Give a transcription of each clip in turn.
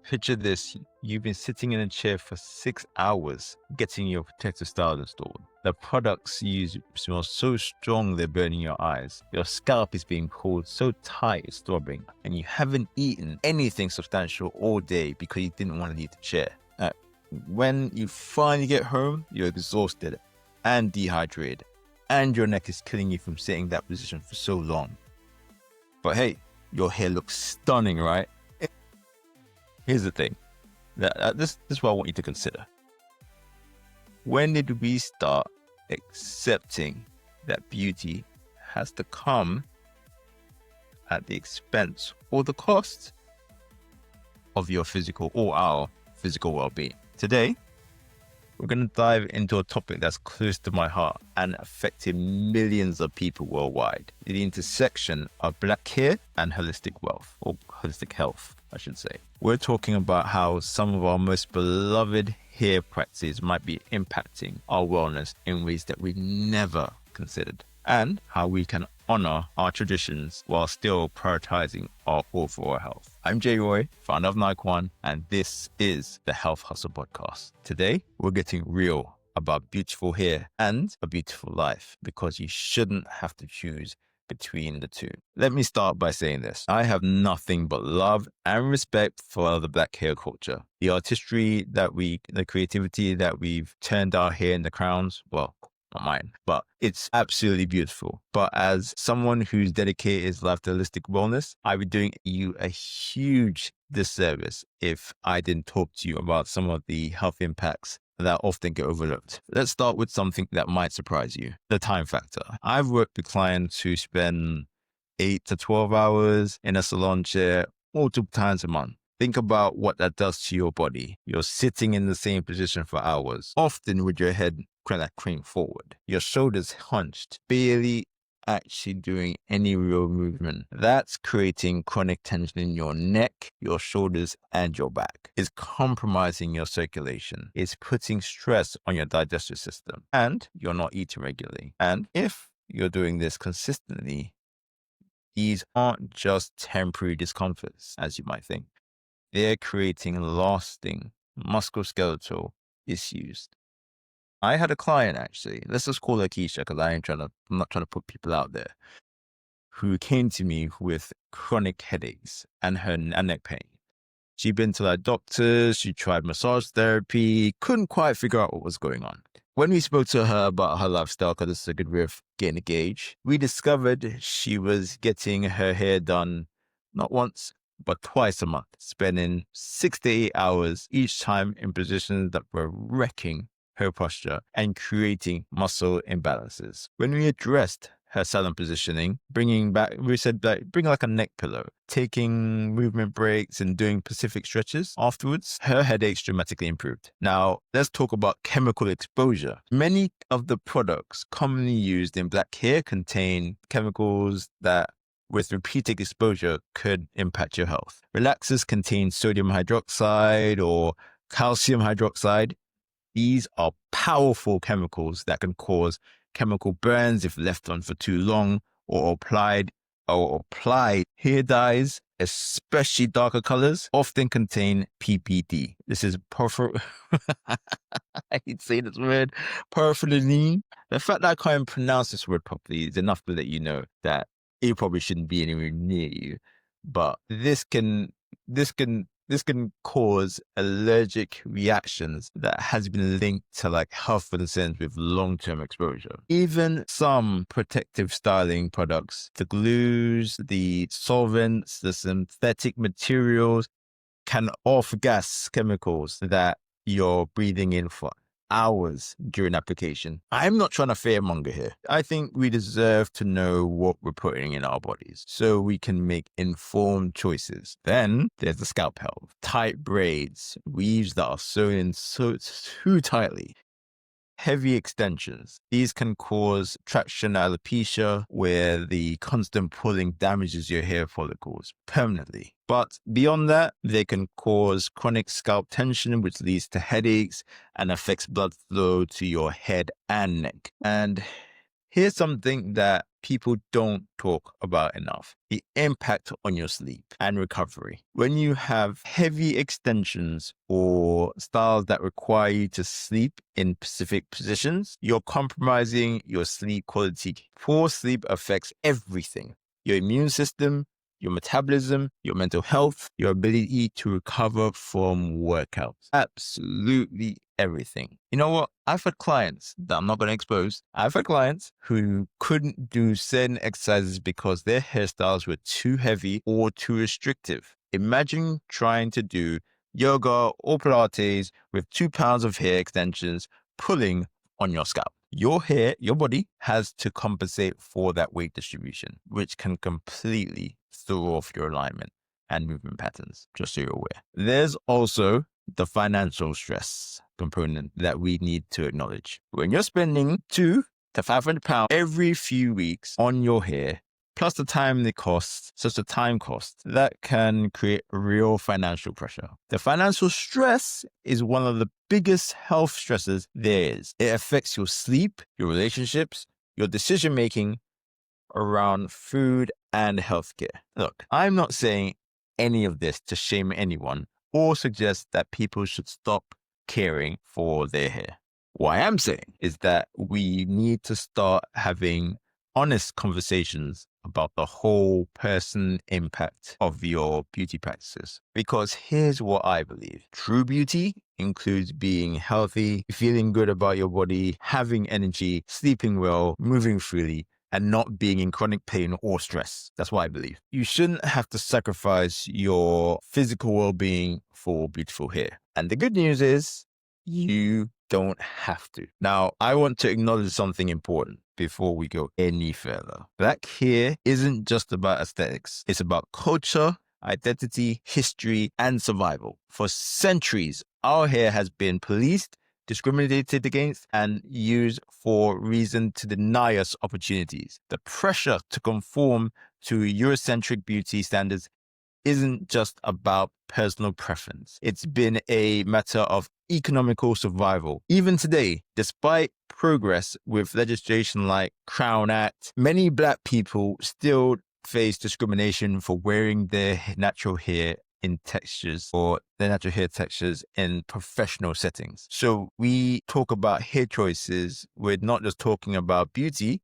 Picture this, you've been sitting in a chair for 6 hours getting your protective style installed. The products used smell so strong they're burning your eyes. Your scalp is being pulled so tight it's throbbing, and you haven't eaten anything substantial all day because you didn't want to leave the chair. When you finally get home, you're exhausted and dehydrated, and your neck is killing you from sitting in that position for so long. But hey, your hair looks stunning, right? Here's the thing. This is what I want you to consider. When did we start accepting that beauty has to come at the expense or the cost of your physical or our physical well-being? Today, we're going to dive into a topic that's close to my heart and affecting millions of people worldwide. The intersection of black hair and holistic wealth, or holistic health, I should say. We're talking about how some of our most beloved hair practices might be impacting our wellness in ways that we never considered, and how we can honor our traditions while still prioritizing our overall health. I'm Jay Roy, founder of Nike One, and this is the Health Hustle Podcast. Today, we're getting real about beautiful hair and a beautiful life, because you shouldn't have to choose between the two. Let me start by saying this. I have nothing but love and respect for the black hair culture. The artistry the creativity that we've turned our hair into crowns, well, not mine, but it's absolutely beautiful. But as someone who's dedicated his life to holistic wellness, I would be doing you a huge disservice if I didn't talk to you about some of the health impacts that often get overlooked. Let's start with something that might surprise you: the time factor. I've worked with clients who spend 8 to 12 hours in a salon chair multiple times a month. Think about what that does to your body. You're sitting in the same position for hours, often with your head craned forward, your shoulders hunched, barely actually doing any real movement. That's creating chronic tension in your neck, your shoulders, and your back. It's compromising your circulation. It's putting stress on your digestive system, and you're not eating regularly. And if you're doing this consistently, these aren't just temporary discomforts, as you might think. They're creating lasting musculoskeletal issues. I had a client, actually, let's just call her Keisha, because I'm not trying to put people out there, who came to me with chronic headaches and neck pain. She'd been to like doctors, she tried massage therapy, couldn't quite figure out what was going on. When we spoke to her about her lifestyle, because this is a good way of getting a gauge, we discovered she was getting her hair done not once, but twice a month, spending 6 to 8 hours each time in positions that were wrecking her posture and creating muscle imbalances. When we addressed her silent positioning, we said that bring like a neck pillow, taking movement breaks and doing specific stretches afterwards, her headaches dramatically improved. Now, let's talk about chemical exposure. Many of the products commonly used in black hair contain chemicals that with repeated exposure could impact your health. Relaxers contain sodium hydroxide or calcium hydroxide. These are powerful chemicals that can cause chemical burns if left on for too long, or applied hair dyes, especially darker colors, often contain PPD. This is I hate saying this word, perfluorine. The fact that I can't pronounce this word properly is enough to let you know that it probably shouldn't be anywhere near you. But this can cause allergic reactions that has been linked to like health concerns with long-term exposure. Even some protective styling products, the glues, the solvents, the synthetic materials can off-gas chemicals that you're breathing in for hours during application. I'm not trying to fearmonger here. I think we deserve to know what we're putting in our bodies so we can make informed choices. Then there's the scalp health. Tight braids, weaves that are sewn in so too tightly. Heavy extensions. These can cause traction alopecia, where the constant pulling damages your hair follicles permanently. But beyond that, they can cause chronic scalp tension, which leads to headaches and affects blood flow to your head and neck. And Here's something that people don't talk about enough: the impact on your sleep and recovery. When you have heavy extensions or styles that require you to sleep in specific positions, you're compromising your sleep quality. Poor sleep affects everything: your immune system, your metabolism, your mental health, your ability to recover from workouts. Absolutely everything. You know what? I've had clients that I'm not going to expose. I've had clients who couldn't do certain exercises because their hairstyles were too heavy or too restrictive. Imagine trying to do yoga or Pilates with 2 pounds of hair extensions pulling on your scalp. Your hair, your body has to compensate for that weight distribution, which can completely throw off your alignment and movement patterns, just so you're aware. There's also the financial stress component that we need to acknowledge. When you're spending £200 to £500 every few weeks on your hair, plus the time it costs, such a time cost, that can create real financial pressure. The financial stress is one of the biggest health stresses there is. It affects your sleep, your relationships, your decision-making around food and healthcare. Look, I'm not saying any of this to shame anyone or suggest that people should stop caring for their hair. What I am saying is that we need to start having honest conversations about the whole person impact of your beauty practices. Because here's what I believe. True beauty includes being healthy, feeling good about your body, having energy, sleeping well, moving freely, and not being in chronic pain or stress. That's what I believe. You shouldn't have to sacrifice your physical well-being for beautiful hair. And the good news is you don't have to. Now, I want to acknowledge something important before we go any further. Black hair isn't just about aesthetics. It's about culture, identity, history, and survival. For centuries, our hair has been policed, discriminated against, and used for reason to deny us opportunities. The pressure to conform to Eurocentric beauty standards isn't just about personal preference. It's been a matter of economical survival. Even today, despite progress with legislation like Crown Act, many Black people still face discrimination for wearing their natural hair in textures or their natural hair textures in professional settings. So we talk about hair choices. We're not just talking about beauty.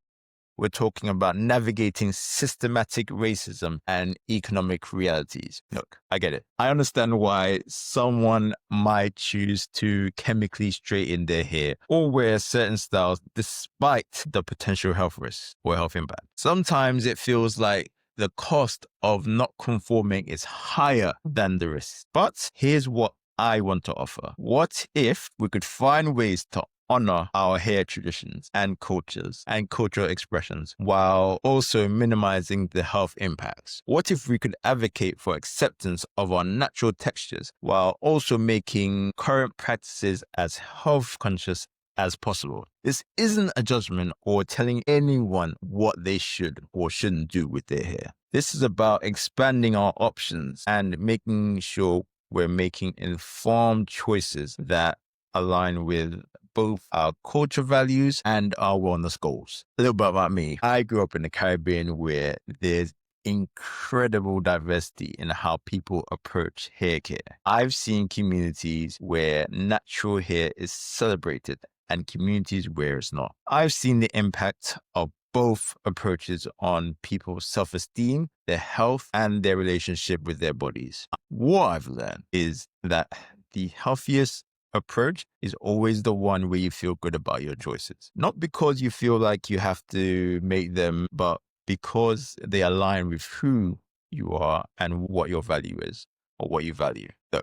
We're talking about navigating systematic racism and economic realities. Look, I get it. I understand why someone might choose to chemically straighten their hair or wear certain styles despite the potential health risks or health impact. Sometimes it feels like the cost of not conforming is higher than the risk. But here's what I want to offer. What if we could find ways to honor our hair traditions and cultures and cultural expressions while also minimizing the health impacts? What if we could advocate for acceptance of our natural textures while also making current practices as health conscious as possible? This isn't a judgment or telling anyone what they should or shouldn't do with their hair. This is about expanding our options and making sure we're making informed choices that align with both our culture values and our wellness goals. A little bit about me. I grew up in the Caribbean where there's incredible diversity in how people approach hair care. I've seen communities where natural hair is celebrated and communities where it's not. I've seen the impact of both approaches on people's self-esteem, their health, and their relationship with their bodies. What I've learned is that the healthiest approach is always the one where you feel good about your choices. Not because you feel like you have to make them, but because they align with who you are and what your value is or what you value. So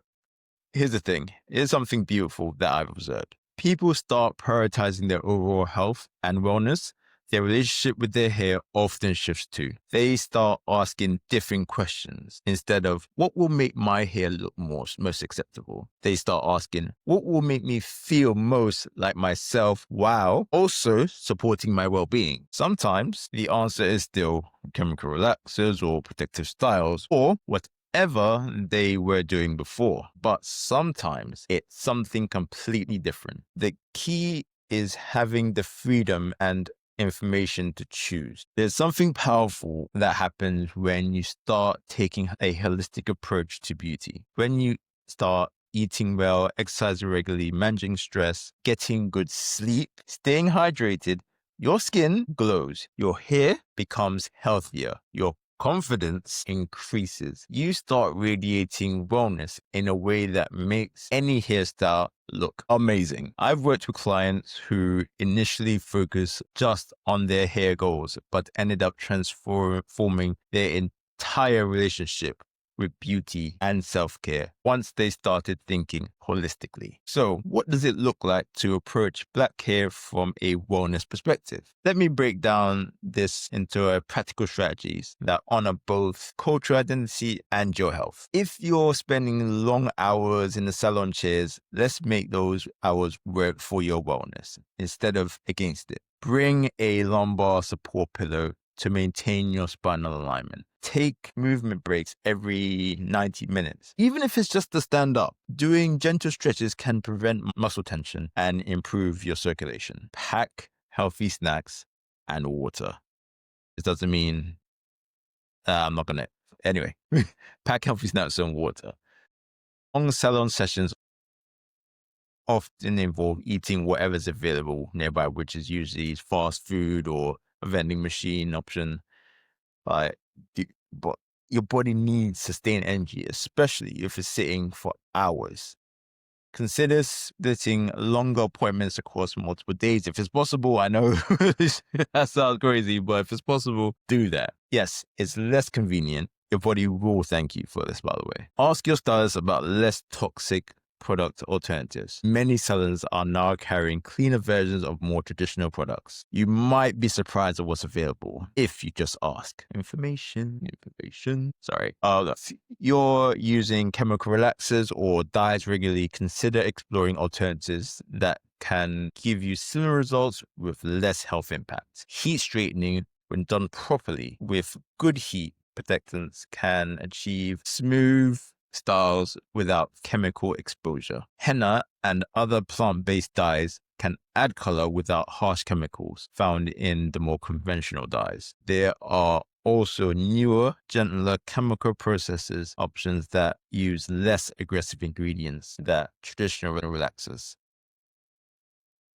here's the thing. Here's something beautiful that I've observed. People start prioritizing their overall health and wellness. Their relationship with their hair often shifts too. They start asking different questions. Instead of, what will make my hair look most acceptable? They start asking, what will make me feel most like myself while also supporting my well-being? Sometimes the answer is still chemical relaxers or protective styles or whatever they were doing before. But sometimes it's something completely different. The key is having the freedom and information to choose. There's something powerful that happens when you start taking a holistic approach to beauty. When you start eating well, exercising regularly, managing stress, getting good sleep, staying hydrated, your skin glows, your hair becomes healthier, your confidence increases. You start radiating wellness in a way that makes any hairstyle look amazing. I've worked with clients who initially focused just on their hair goals, but ended up transforming their entire relationship with beauty and self-care once they started thinking holistically. So, what does it look like to approach black hair from a wellness perspective? Let me break down this into practical strategies that honor both cultural identity and your health. If you're spending long hours in the salon chairs, let's make those hours work for your wellness instead of against it. Bring a lumbar support pillow to maintain your spinal alignment. Take movement breaks every 90 minutes. Even if it's just to stand up, doing gentle stretches can prevent muscle tension and improve your circulation. Pack healthy snacks and water. This doesn't mean I'm not going to. Anyway, pack healthy snacks and water. Long salon sessions often involve eating whatever's available nearby, which is usually fast food or a vending machine option. But your body needs sustained energy, especially if it's sitting for hours. Consider splitting longer appointments across multiple days if it's possible. I know that sounds crazy, but if it's possible, do that. Yes, it's less convenient. Your body will thank you for this, by the way. Ask your stylist about less toxic product alternatives. Many salons are now carrying cleaner versions of more traditional products. You might be surprised at what's available if you just ask. Information. Sorry. If you're using chemical relaxers or dyes regularly, consider exploring alternatives that can give you similar results with less health impact. Heat straightening, when done properly with good heat protectants, can achieve smooth styles without chemical exposure. Henna and other plant-based dyes can add color without harsh chemicals found in the more conventional dyes. There are also newer, gentler chemical processes options that use less aggressive ingredients than traditional relaxers.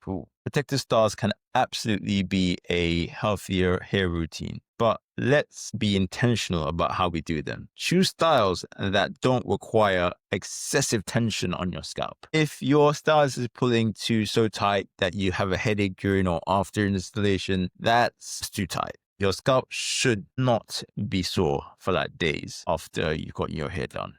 Cool. Protective styles can absolutely be a healthier hair routine, but let's be intentional about how we do them. Choose styles that don't require excessive tension on your scalp. If your stylist is pulling so tight that you have a headache during or after installation, that's too tight. Your scalp should not be sore for like days after you got your hair done.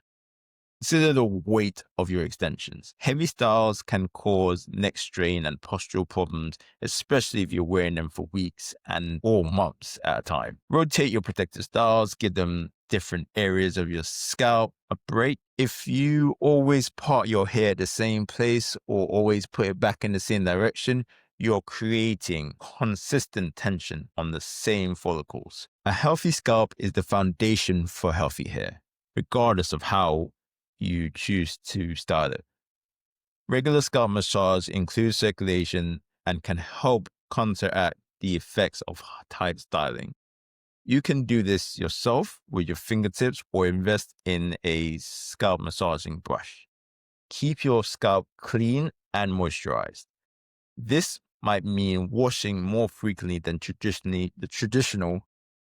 Consider the weight of your extensions. Heavy styles can cause neck strain and postural problems, especially if you're wearing them for weeks or months at a time. Rotate your protective styles, give them different areas of your scalp a break. If you always part your hair the same place or always put it back in the same direction, you're creating consistent tension on the same follicles. A healthy scalp is the foundation for healthy hair, regardless of how you choose to style it. Regular scalp massage includes circulation and can help counteract the effects of tight styling. You can do this yourself with your fingertips or invest in a scalp massaging brush. Keep your scalp clean and moisturized. This might mean washing more frequently than the traditional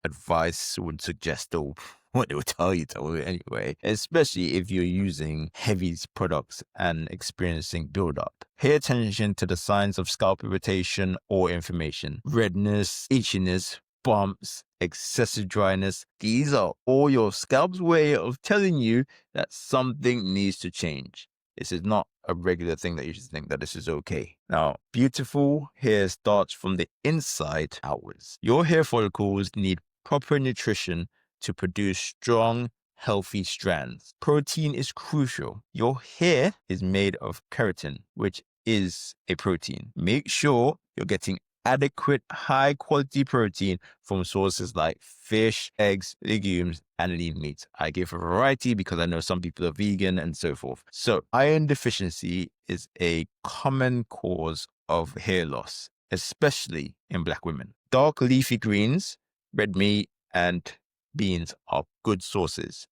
advice would suggest, or what they would tell you to anyway, especially if you're using heavy products and experiencing buildup. Pay attention to the signs of scalp irritation or inflammation, redness, itchiness, bumps, excessive dryness. These are all your scalp's way of telling you that something needs to change. This is not a regular thing that you should think that this is okay. Now, beautiful hair starts from the inside outwards. Your hair follicles need proper nutrition to produce strong, healthy strands. Protein is crucial. Your hair is made of keratin, which is a protein. Make sure you're getting adequate, high-quality protein from sources like fish, eggs, legumes, and lean meat. I give a variety because I know some people are vegan and so forth. So, iron deficiency is a common cause of hair loss, especially in Black women. Dark leafy greens, red meat, and beans are good sources.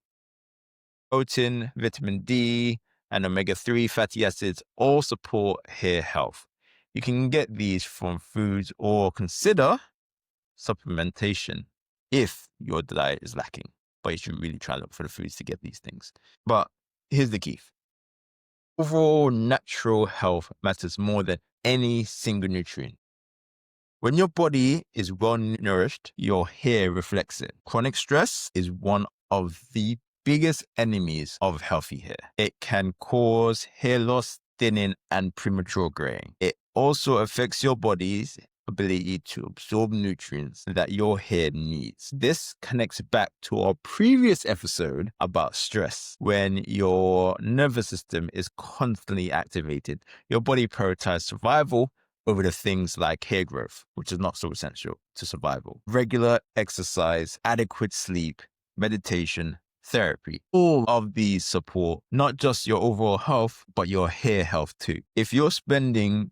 Protein, vitamin D, and omega-3 fatty acids all support hair health. You can get these from foods or consider supplementation if your diet is lacking. But you should really try to look for the foods to get these things. But here's the key. Overall natural health matters more than any single nutrient. When your body is well nourished, your hair reflects it. Chronic stress is one of the biggest enemies of healthy hair. It can cause hair loss, thinning, and premature graying. It also affects your body's ability to absorb nutrients that your hair needs. This connects back to our previous episode about stress. When your nervous system is constantly activated, your body prioritizes survival over the things like hair growth, which is not so essential to survival. Regular exercise, adequate sleep, meditation, therapy. All of these support not just your overall health, but your hair health too. If you're spending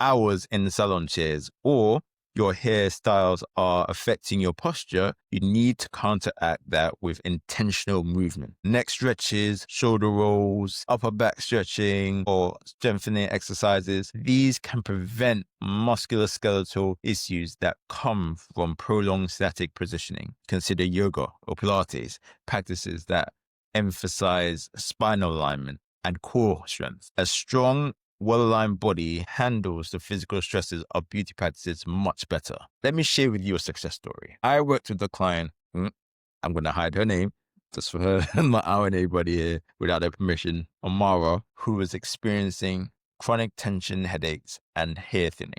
hours in the salon chairs or your hairstyles are affecting your posture, you need to counteract that with intentional movement. Neck stretches, shoulder rolls, upper back stretching, or strengthening exercises. These can prevent musculoskeletal issues that come from prolonged static positioning. Consider yoga or Pilates, practices that emphasize spinal alignment and core strength. A strong, well-aligned body handles the physical stresses of beauty practices much better. Let me share with you a success story. I worked with a client, I'm going to hide her name, just for her not outing anybody here without their permission, Amara, who was experiencing chronic tension headaches and hair thinning.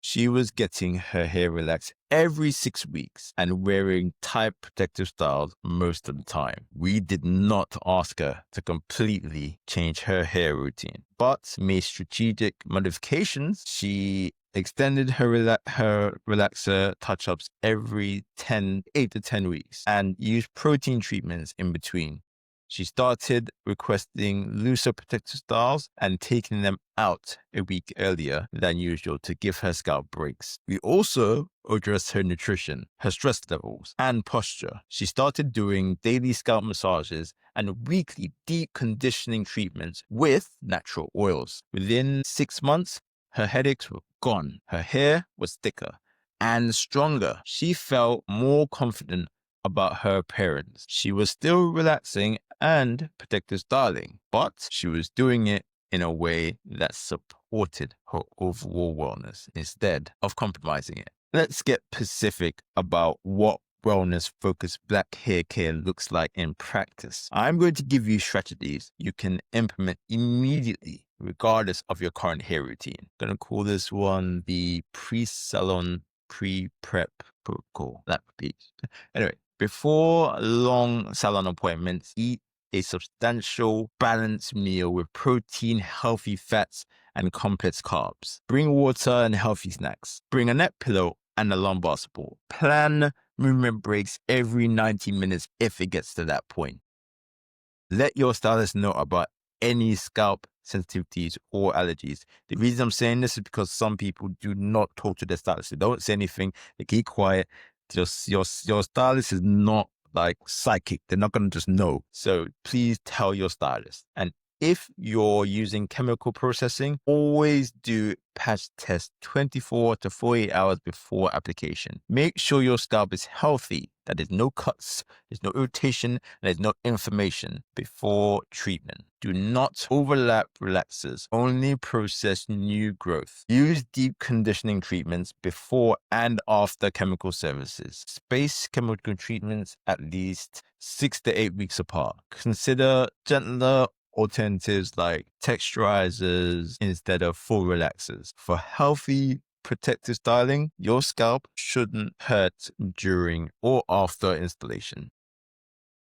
She was getting her hair relaxed every 6 weeks and wearing tight protective styles most of the time. We did not ask her to completely change her hair routine, but made strategic modifications. She extended her relaxer touch-ups every 8 to 10 weeks and used protein treatments in between. She started requesting looser protective styles and taking them out a week earlier than usual to give her scalp breaks. We also addressed her nutrition, her stress levels, and posture. She started doing daily scalp massages and weekly deep conditioning treatments with natural oils. Within 6 months, her headaches were gone. Her hair was thicker and stronger. She felt more confident about her appearance. She was still relaxing and protective styling, but she was doing it in a way that supported her overall wellness instead of compromising it. Let's get specific about what wellness-focused Black hair care looks like in practice. I'm going to give you strategies you can implement immediately regardless of your current hair routine. I'm going to call this one the pre-salon, pre-prep protocol. That would be. Anyway, before long salon appointments, eat a substantial, balanced meal with protein, healthy fats, and complex carbs. Bring water and healthy snacks. Bring a neck pillow and a lumbar support. Plan movement breaks every 90 minutes if it gets to that point. Let your stylist know about any scalp sensitivities or allergies. The reason I'm saying this is because some people do not talk to their stylist. They don't say anything. They keep quiet. Your stylist is not like psychic. They're not going to just know. So please tell your stylist. And if you're using chemical processing, always do patch test 24 to 48 hours before application. Make sure your scalp is healthy, that there's no cuts, there's no irritation, and there's no inflammation before treatment. Do not overlap relaxers. Only process new growth. Use deep conditioning treatments before and after chemical services. Space chemical treatments at least 6 to 8 weeks apart. Consider gentler alternatives like texturizers instead of full relaxers. For healthy protective styling, your scalp shouldn't hurt during or after installation.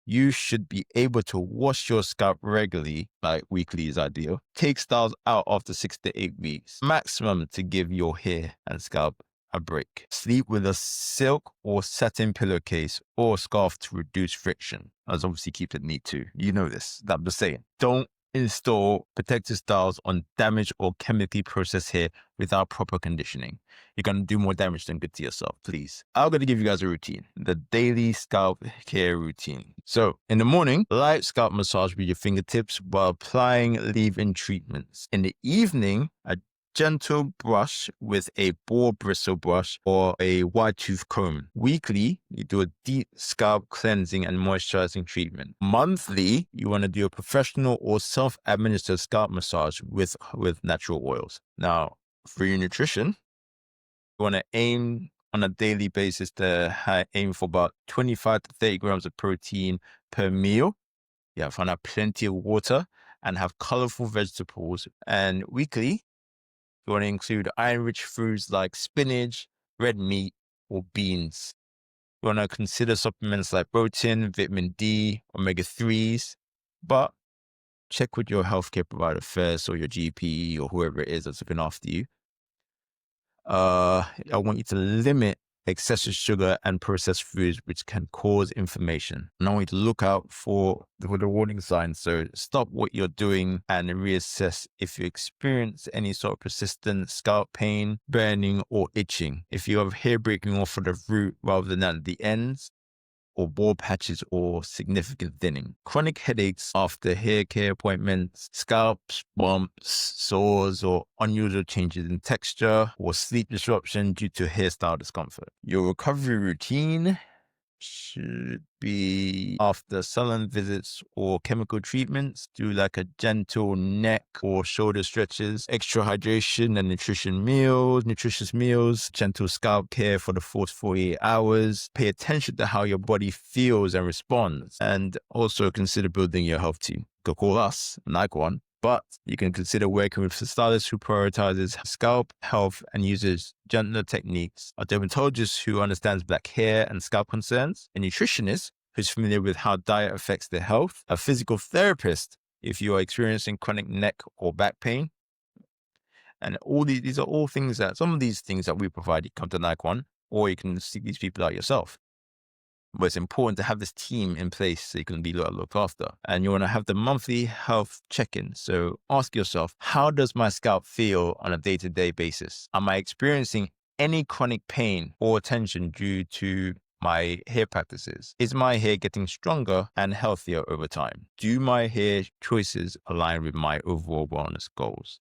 You should be able to wash your scalp regularly, like weekly is ideal. Take styles out after 6 to 8 weeks, maximum to give your hair and scalp a break. Sleep with a silk or satin pillowcase or scarf to reduce friction. As obviously keep it neat too. You know this. I'm just saying. Don't install protective styles on damaged or chemically processed hair without proper conditioning. You're going to do more damage than good to yourself, please. I'm going to give you guys a routine, the daily scalp care routine. So in the morning, light scalp massage with your fingertips while applying leave-in treatments. In the evening, a gentle brush with a boar bristle brush or a wide tooth comb. Weekly, you do a deep scalp cleansing and moisturizing treatment. Monthly, you want to do a professional or self-administered scalp massage with natural oils. Now, for your nutrition, you want to aim on a daily basis to aim for about 25 to 30 grams of protein per meal. Yeah, find out plenty of water and have colorful vegetables. And weekly, you want to include iron-rich foods like spinach, red meat, or beans. You want to consider supplements like protein, vitamin D, omega-3s, but check with your healthcare provider first, or your GP, or whoever it is that's looking after you. I want you to limit excessive sugar and processed foods, which can cause inflammation. And I want you to look out for the warning signs. So stop what you're doing and reassess if you experience any sort of persistent scalp pain, burning, or itching. If you have hair breaking off at the root rather than at the ends, or bald patches or significant thinning. Chronic headaches after hair care appointments, scalps, bumps, sores, or unusual changes in texture, or sleep disruption due to hairstyle discomfort. Your recovery routine should be after salon visits or chemical treatments, do like a gentle neck or shoulder stretches, extra hydration and nutritious meals, gentle scalp care for the first 48 hours. Pay attention to how your body feels and responds, and also consider building your health team. Go call us, like one. But you can consider working with a stylist who prioritizes scalp health and uses gentler techniques, a dermatologist who understands black hair and scalp concerns, a nutritionist who's familiar with how diet affects their health, a physical therapist if you are experiencing chronic neck or back pain. And all these are all things some of these things that we provide, you come to Like One, or you can seek these people out yourself. But it's important to have this team in place so you can be looked after. And you want to have the monthly health check-in. So ask yourself, how does my scalp feel on a day-to-day basis? Am I experiencing any chronic pain or tension due to my hair practices? Is my hair getting stronger and healthier over time? Do my hair choices align with my overall wellness goals?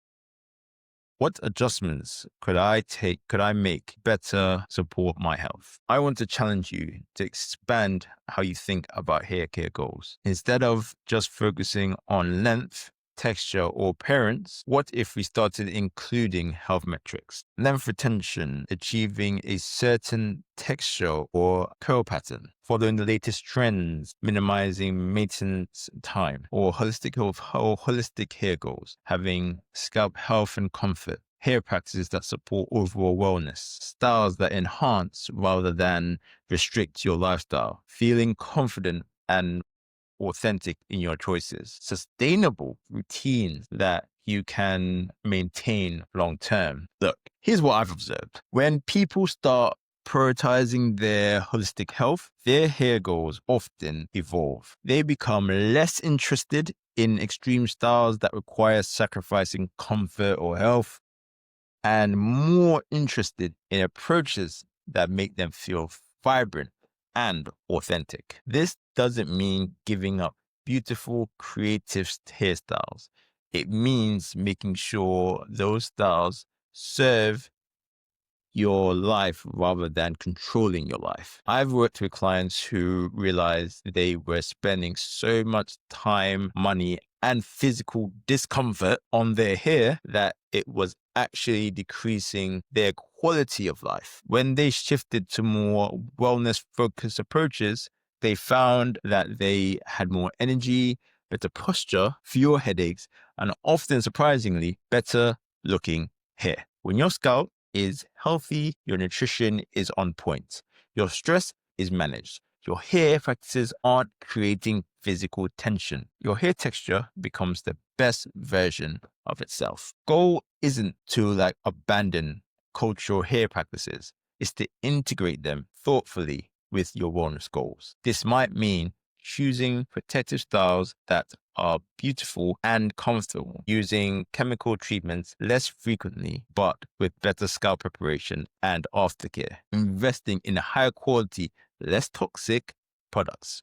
What adjustments could I make better support my health? I want to challenge you to expand how you think about hair care goals. Instead of just focusing on length, texture, or appearance, what if we started including health metrics? Length retention, achieving a certain texture or curl pattern, following the latest trends, minimizing maintenance time, or holistic hair goals, having scalp health and comfort, hair practices that support overall wellness, styles that enhance rather than restrict your lifestyle, feeling confident and authentic in your choices, sustainable routines that you can maintain long term. Look, here's what I've observed. When people start prioritizing their holistic health, their hair goals often evolve. They become less interested in extreme styles that require sacrificing comfort or health, and more interested in approaches that make them feel vibrant and authentic. This doesn't mean giving up beautiful, creative hairstyles. It means making sure those styles serve your life rather than controlling your life. I've worked with clients who realized they were spending so much time, money, and physical discomfort on their hair that it was actually decreasing their quality of life. When they shifted to more wellness-focused approaches, they found that they had more energy, better posture, fewer headaches, and often, surprisingly, better looking hair. When your scalp is healthy, your nutrition is on point, your stress is managed, your hair practices aren't creating physical tension, your hair texture becomes the best version of itself. Goal isn't to abandon cultural hair practices, it's to integrate them thoughtfully with your wellness goals. This might mean choosing protective styles that are beautiful and comfortable, using chemical treatments less frequently, but with better scalp preparation and aftercare, investing in higher quality, less toxic products,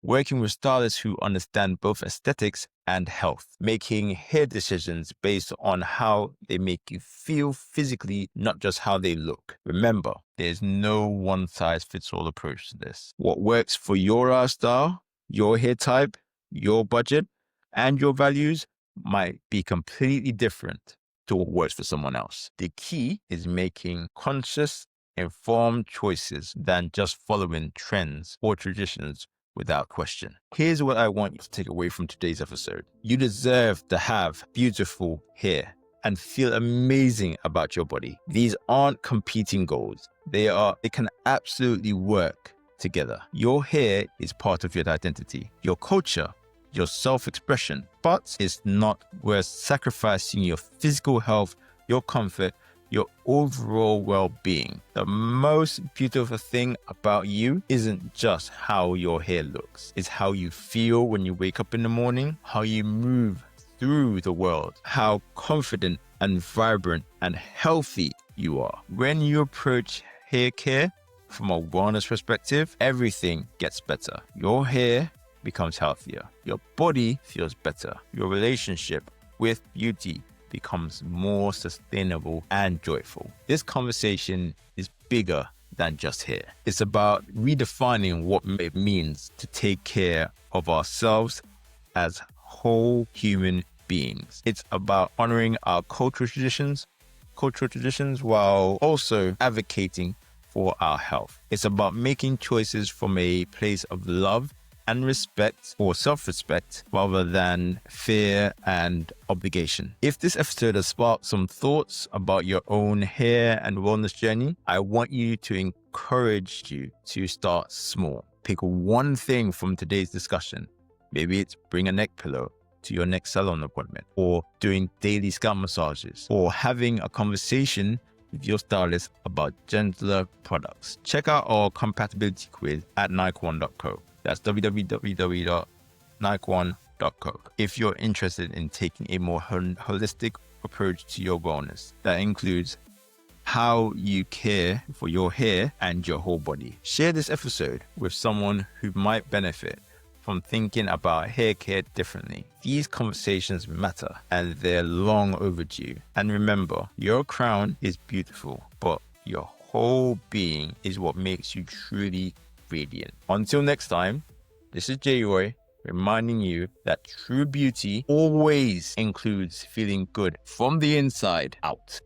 working with stylists who understand both aesthetics and health, making hair decisions based on how they make you feel physically, not just how they look. Remember, there's no one-size-fits-all approach to this. What works for your style, your hair type, your budget, and your values might be completely different to what works for someone else. The key is making conscious, informed choices than just following trends or traditions without question. Here's what I want you to take away from today's episode. You deserve to have beautiful hair and feel amazing about your body. These aren't competing goals. They can absolutely work together. Your hair is part of your identity, your culture, your self-expression, but it's not worth sacrificing your physical health, your comfort, your overall well-being. The most beautiful thing about you isn't just how your hair looks. It's how you feel when you wake up in the morning, how you move through the world, how confident and vibrant and healthy you are. When you approach hair care from a wellness perspective, everything gets better. Your hair becomes healthier. Your body feels better. Your relationship with beauty becomes more sustainable and joyful. This conversation is bigger than just hair. It's about redefining what it means to take care of ourselves as whole human beings. It's about honoring our cultural traditions while also advocating for our health. It's about making choices from a place of love and respect or self-respect rather than fear and obligation. If this episode has sparked some thoughts about your own hair and wellness journey, I want you to encourage you to start small. Pick one thing from today's discussion. Maybe it's bring a neck pillow to your next salon appointment, or doing daily scalp massages, or having a conversation with your stylist about gentler products. Check out our compatibility quiz at NikeOne.co. That's www.NikeOne.co. If you're interested in taking a more holistic approach to your wellness, that includes how you care for your hair and your whole body. Share this episode with someone who might benefit from thinking about hair care differently. These conversations matter and they're long overdue. And remember, your crown is beautiful, but your whole being is what makes you truly radiant. Until next time, this is J-Roy reminding you that true beauty always includes feeling good from the inside out.